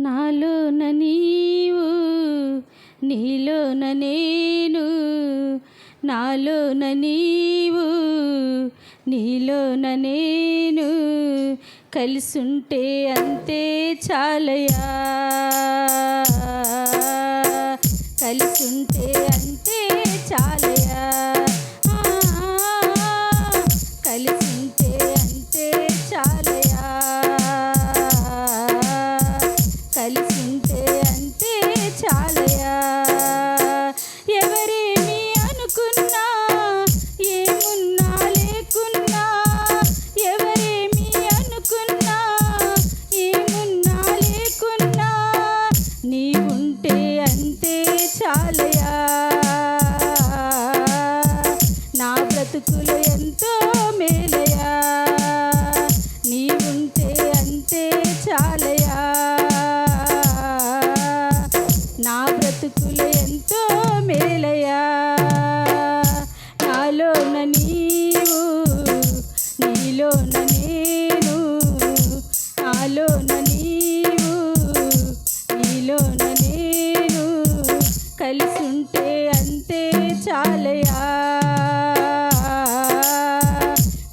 నాలోన నీవు నీలోన నేను, నాలోన నీవు నీలోన నేను, కలిసుంటే అంతే చాలయా, కలిసుంటే అంతే చాలయా, కలిసుంటే అంతే చాలయా, కలిసుంటే అంతే చాలయా. ఎవరేమి అనుకున్నా ఏమున్నా లేకున్నా, ఎవరేమి అనుకున్నా ఏమున్నా లేకున్నా, నీవుంటే అంతే చాలయా. నా బ్రతుకులు ఎంతో మేలయా, నీవుంటే అంతే చాలయా. నా బ్రతుకులు ఎంతో మేలయా. నాలోన నీవు నీలోన నేను, నాలోన నీవు నీలోన నేను, కలిసుంటే అంతే చాలయా,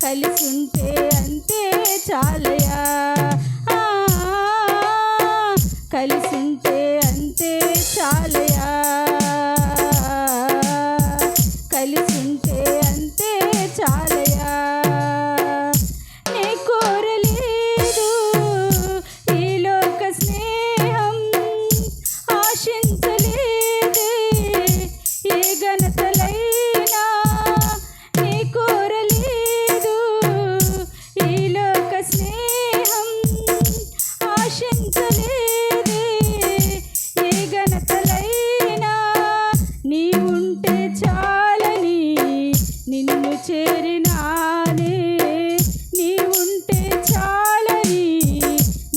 కలిసుంటే అంతే చాలయా, కలిసుంటే అంతే చాలయా, కలిసుంటే అంతే చాలయా. నే కోరలేదు ఈ లోక స్నేహం, ఆశించలేదే ఏ ఘనతలైనా, నే కోరలేదు ఈ లోక స్నేహం, ఆశించలేదే ఏ ఘనతలైనా, నీవుంటే చాలని నిన్ను చేరినానే, నీవుంటే చాలని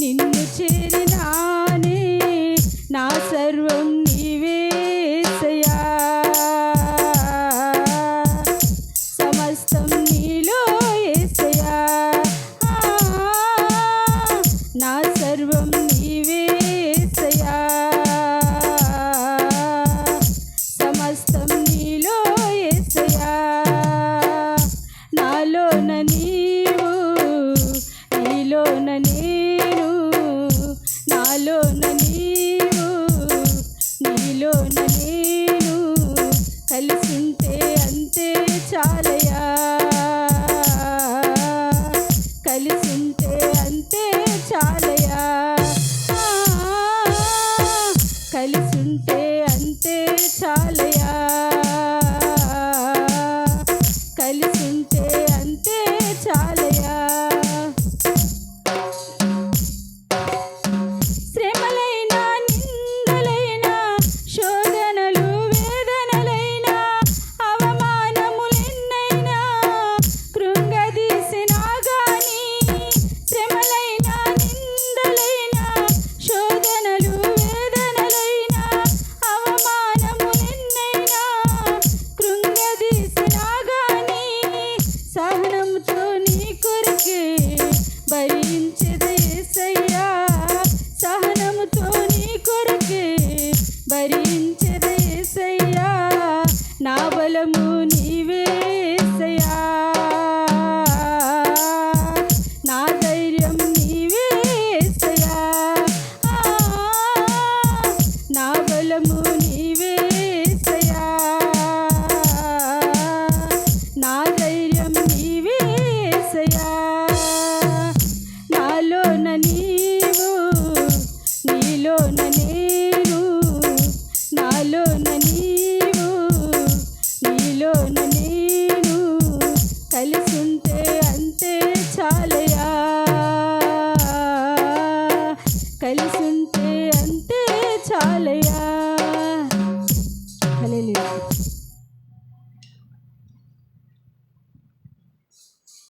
నిన్ను చేరినానే, నా సర్వం నీవే యేసయ్యా, సమస్తం నీలో యేసయ్యా, నా సర్వం నీవే యేసయ్యా, సమస్తం నీలో యేసయ్యా. నాలోన నీవు నీలోన నేను, నాలోన నీవు నీలోన నేను, కలిసుంటే అంతే చాలయా, కలిసుంటే అంతే చాలయా, కలిసుంటే అంతే చాలయా, కలిసుంటే అంతే చాలయా. శ్రమలైనా నిందలైనా శోధనలు వేదనలైనా అవమానములెన్నైనా కృంగదీసినా గాని, శ్రమలైనా నిందలైనా శోధనలు వేదనలైనా అవమానములెన్నైనా కృంగదీసినా గాని, సహనంతో నీ కొరకే భరించెదను యేసయ్యా, సహనముతో నీ కొరకే భరించెదను యేసయ్యా, నా బలము నీవే యేసయ్యా, నా ధైర్యం నీవే యేసయ్యా, నా బలము నీవే యేసయ్యా, నా ధైర్యం నీవే యేసయ్యా. నాలోన నీవు నీలోన నేను, నాలోన నీవు నీలోన నేను, కలిసుంటే అంతే చాలయా, కలిసుంటే